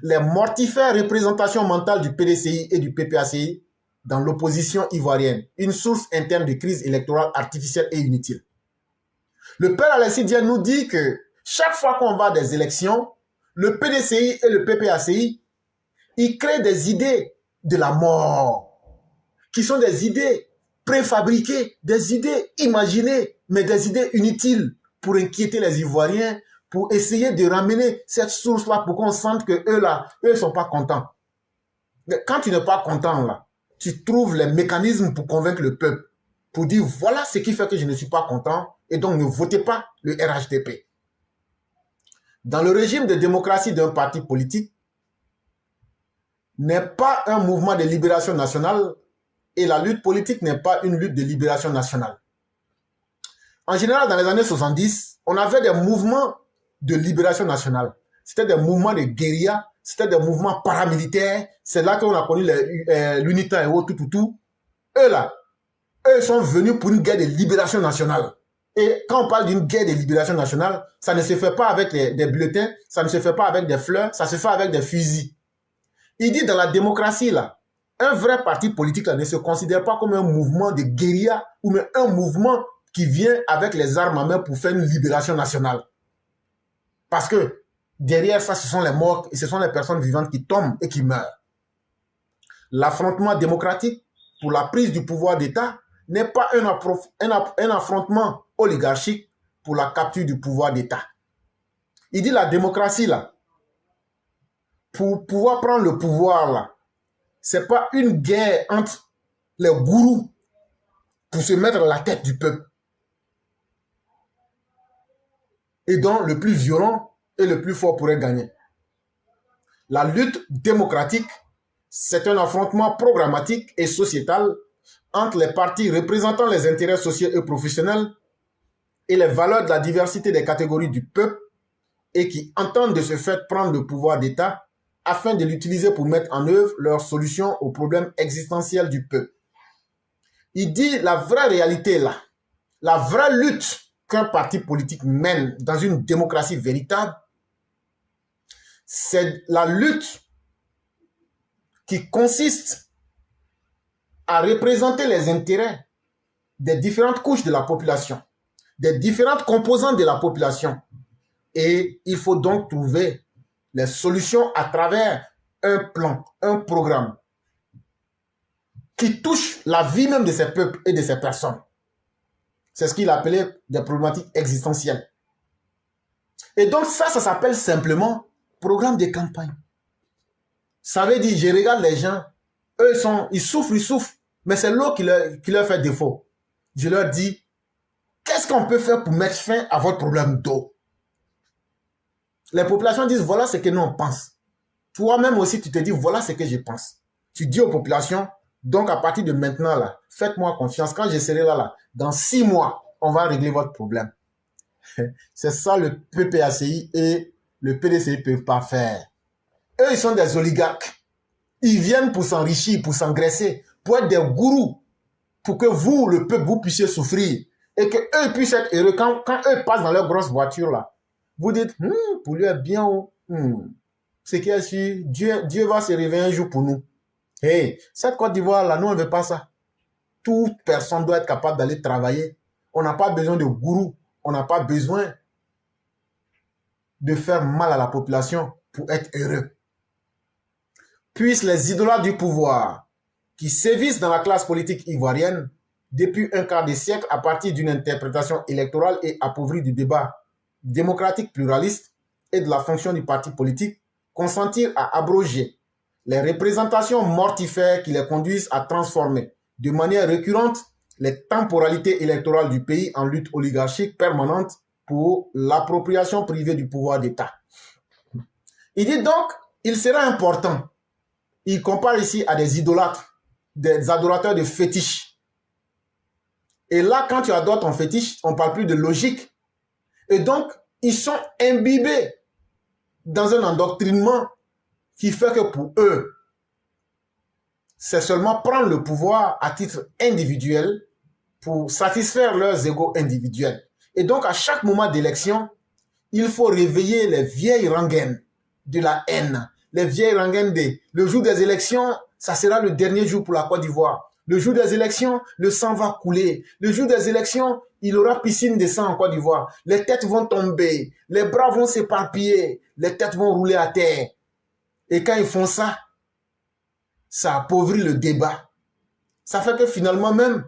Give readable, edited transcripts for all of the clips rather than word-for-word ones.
Les mortifères représentations mentales du PDCI et du PPACI dans l'opposition ivoirienne, une source interne de crise électorale artificielle et inutile. Le père Alessi Dieng nous dit que chaque fois qu'on va à des élections, le PDCI et le PPACI, ils créent des idées de la mort, qui sont des idées préfabriquées, des idées imaginées, mais des idées inutiles pour inquiéter les Ivoiriens, pour essayer de ramener cette source-là pour qu'on sente que eux ne sont pas contents. Mais quand tu n'es pas content, là, tu trouves les mécanismes pour convaincre le peuple, pour dire voilà ce qui fait que je ne suis pas content, et donc ne votez pas le RHDP. Dans le régime de démocratie d'un parti politique, n'est pas un mouvement de libération nationale, et la lutte politique n'est pas une lutte de libération nationale. En général, dans les années 70, on avait des mouvements de libération nationale. C'était des mouvements de guérilla, c'était des mouvements paramilitaires. C'est là qu'on a connu l'UNITA et autres, tout. Eux là, eux sont venus pour une guerre de libération nationale. Et quand on parle d'une guerre de libération nationale, ça ne se fait pas avec des bulletins, ça ne se fait pas avec des fleurs, ça se fait avec des fusils. Il dit dans la démocratie là, un vrai parti politique là, ne se considère pas comme un mouvement de guérilla ou même un mouvement qui vient avec les armes à main pour faire une libération nationale. Parce que derrière ça, ce sont les morts et ce sont les personnes vivantes qui tombent et qui meurent. L'affrontement démocratique pour la prise du pouvoir d'État n'est pas un affrontement oligarchique pour la capture du pouvoir d'État. Il dit la démocratie là, pour pouvoir prendre le pouvoir là, c'est pas une guerre entre les gourous pour se mettre à la tête du peuple. Et donc le plus violent et le plus fort pourrait gagner. La lutte démocratique, c'est un affrontement programmatique et sociétal entre les partis représentant les intérêts sociaux et professionnels et les valeurs de la diversité des catégories du peuple et qui entendent de ce fait prendre le pouvoir d'État afin de l'utiliser pour mettre en œuvre leurs solutions aux problèmes existentiels du peuple. Il dit la vraie réalité là, la vraie lutte qu'un parti politique mène dans une démocratie véritable, c'est la lutte qui consiste à représenter les intérêts des différentes couches de la population, des différentes composantes de la population. Et il faut donc trouver les solutions à travers un plan, un programme qui touche la vie même de ces peuples et de ces personnes. C'est ce qu'il appelait des problématiques existentielles. Et donc ça s'appelle simplement programme de campagne. Ça veut dire, je regarde les gens, eux ils souffrent, mais c'est l'eau qui leur fait défaut. Je leur dis, qu'est-ce qu'on peut faire pour mettre fin à votre problème d'eau? Les populations disent, voilà ce que nous on pense. Toi-même aussi, tu te dis, voilà ce que je pense. Tu dis aux populations, donc à partir de maintenant, là, faites-moi confiance. Quand je serai là, dans 6 mois, on va régler votre problème. C'est ça le PPACI et le PDCI ne peuvent pas faire. Eux, ils sont des oligarques. Ils viennent pour s'enrichir, pour s'engraisser, pour être des gourous, pour que vous, le peuple, vous puissiez souffrir. Et qu'eux puissent être heureux. Quand eux passent dans leur grosse voiture, là, vous dites, pour lui être bien, c'est qu'il y a sûr, Dieu va se réveiller un jour pour nous. Hey, cette Côte d'Ivoire, là, nous, on ne veut pas ça. Toute personne doit être capable d'aller travailler. On n'a pas besoin de gourous. On n'a pas besoin de faire mal à la population pour être heureux. Puissent les idolâtres du pouvoir qui sévissent dans la classe politique ivoirienne depuis un quart de siècle à partir d'une interprétation électorale et appauvrie du débat démocratique pluraliste et de la fonction du parti politique, consentir à abroger les représentations mortifères qui les conduisent à transformer de manière récurrente les temporalités électorales du pays en lutte oligarchique permanente pour l'appropriation privée du pouvoir d'État. Il dit donc, il sera important, il compare ici à des idolâtres, des adorateurs de fétiches. Et là, quand tu adores ton fétiche, on ne parle plus de logique. Et donc, ils sont imbibés dans un endoctrinement qui fait que pour eux, c'est seulement prendre le pouvoir à titre individuel pour satisfaire leurs égos individuels. Et donc, à chaque moment d'élection, il faut réveiller les vieilles rengaines de la haine, les vieilles rengaines, le jour des élections, ça sera le dernier jour pour la Côte d'Ivoire. Le jour des élections, le sang va couler. Le jour des élections, il y aura piscine de sang en Côte d'Ivoire. Les têtes vont tomber, les bras vont s'éparpiller, les têtes vont rouler à terre. Et quand ils font ça, ça appauvrit le débat. Ça fait que finalement même,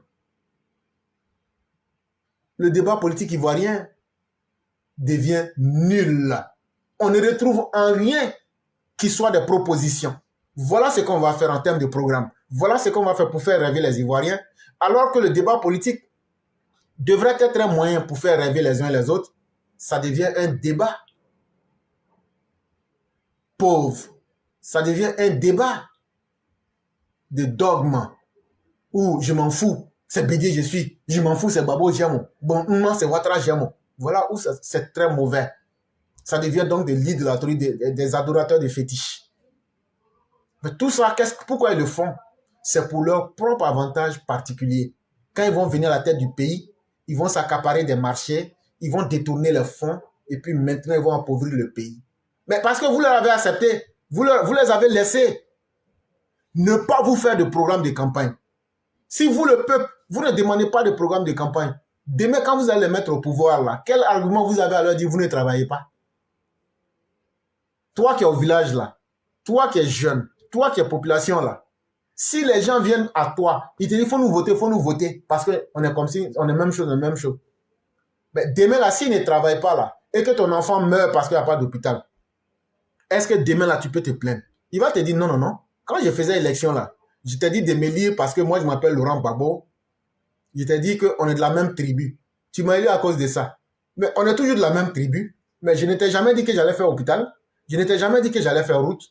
le débat politique ivoirien devient nul. On ne retrouve en rien qui soit des propositions. Voilà ce qu'on va faire en termes de programme. Voilà ce qu'on va faire pour faire rêver les Ivoiriens. Alors que le débat politique devrait être un moyen pour faire rêver les uns et les autres, ça devient un débat pauvre. Ça devient un débat de dogme où je m'en fous, c'est Bédié je suis, je m'en fous, c'est Babo Djamo, bon, non, c'est Ouattara Djamo. Voilà où c'est très mauvais. Ça devient donc des l'idolâtrie, des adorateurs de fétiches. Mais tout ça, pourquoi ils le font? C'est pour leur propre avantage particulier. Quand ils vont venir à la tête du pays, ils vont s'accaparer des marchés, ils vont détourner les fonds, et puis maintenant ils vont appauvrir le pays. Mais parce que vous leur avez accepté, vous les avez laissés ne pas vous faire de programme de campagne. Si vous, le peuple, vous ne demandez pas de programme de campagne, demain quand vous allez les mettre au pouvoir, là, quel argument vous avez à leur dire vous ne travaillez pas? Toi qui es au village là, toi qui es jeune, toi qui es population là, si les gens viennent à toi, ils te disent faut nous voter, parce qu'on est comme si on est même chose, Mais demain là, s'ils ne travaillent pas là, et que ton enfant meurt parce qu'il n'y a pas d'hôpital, est-ce que demain là, tu peux te plaindre? Il va te dire non, non, non. Quand je faisais l'élection là, je t'ai dit de me lire parce que moi je m'appelle Laurent Gbagbo. Je t'ai dit qu'on est de la même tribu. Tu m'as élu à cause de ça. Mais on est toujours de la même tribu. Mais je ne t'ai jamais dit que j'allais faire hôpital. Je ne t'ai jamais dit que j'allais faire route.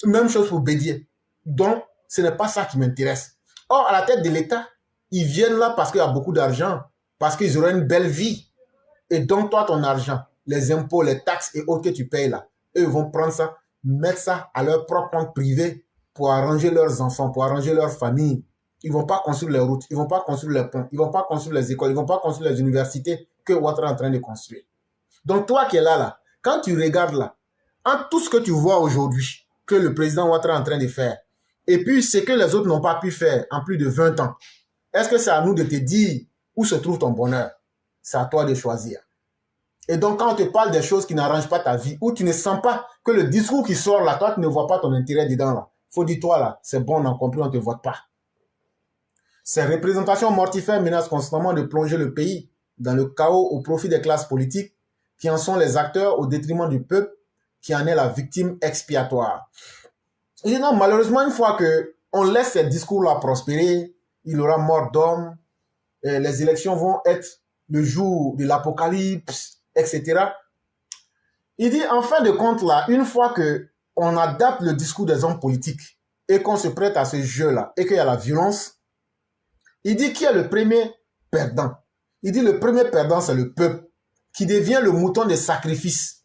Même chose pour Bédié. Donc, ce n'est pas ça qui m'intéresse. Or, à la tête de l'État, ils viennent là parce qu'il y a beaucoup d'argent. Parce qu'ils auraient une belle vie. Et donc, toi, ton argent, les impôts, les taxes et autres que tu payes là, eux ils vont prendre ça, mettre ça à leur propre compte privé pour arranger leurs enfants, pour arranger leur famille. Ils ne vont pas construire les routes, ils ne vont pas construire les ponts, ils ne vont pas construire les écoles, ils ne vont pas construire les universités que Ouattara est en train de construire. Donc toi qui es là, quand tu regardes là, en tout ce que tu vois aujourd'hui, que le président Ouattara est en train de faire, et puis ce que les autres n'ont pas pu faire en plus de 20 ans, est-ce que c'est à nous de te dire où se trouve ton bonheur? C'est à toi de choisir. Et donc, quand on te parle des choses qui n'arrangent pas ta vie, où tu ne sens pas que le discours qui sort là, toi, tu ne vois pas ton intérêt dedans là, faut dire toi là, c'est bon, on a compris, on ne te vote pas. Ces représentations mortifères menacent constamment de plonger le pays dans le chaos au profit des classes politiques qui en sont les acteurs au détriment du peuple qui en est la victime expiatoire. Et non, malheureusement, une fois qu'on laisse ces discours-là prospérer, il y aura mort d'hommes, les élections vont être le jour de l'apocalypse, etc. Il dit, en fin de compte, là, une fois qu'on adapte le discours des hommes politiques et qu'on se prête à ce jeu-là et qu'il y a la violence, il dit qui est le premier perdant. Il dit le premier perdant, c'est le peuple qui devient le mouton de sacrifice.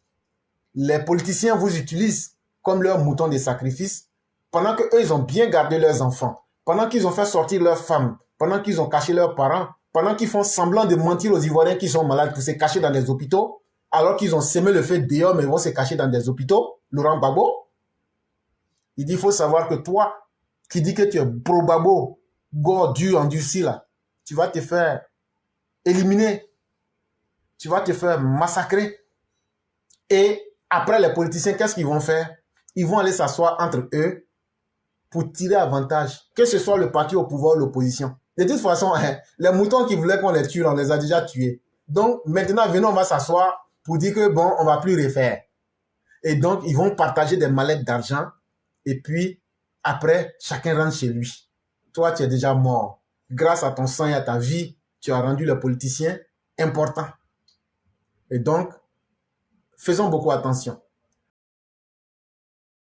Les politiciens vous utilisent comme leur mouton de sacrifice pendant qu'eux, ils ont bien gardé leurs enfants, pendant qu'ils ont fait sortir leurs femmes, pendant qu'ils ont caché leurs parents, pendant qu'ils font semblant de mentir aux Ivoiriens qui sont malades pour se cacher dans des hôpitaux, alors qu'ils ont semé le feu dehors, mais ils vont se cacher dans des hôpitaux. Laurent Gbagbo, il dit, il faut savoir que toi, qui dis que tu es pro-Gbagbo, gore dur, endurci là, tu vas te faire éliminer, tu vas te faire massacrer. Et après, les politiciens, qu'est-ce qu'ils vont faire? Ils vont aller s'asseoir entre eux pour tirer avantage, que ce soit le parti au pouvoir ou l'opposition. De toute façon, les moutons qui voulaient qu'on les tue, on les a déjà tués. Donc, maintenant, venons, on va s'asseoir pour dire que, bon, on ne va plus refaire. Et donc, ils vont partager des mallettes d'argent. Et puis, après, chacun rentre chez lui. Toi, tu es déjà mort. Grâce à ton sang et à ta vie, tu as rendu le politicien important. Et donc, faisons beaucoup attention.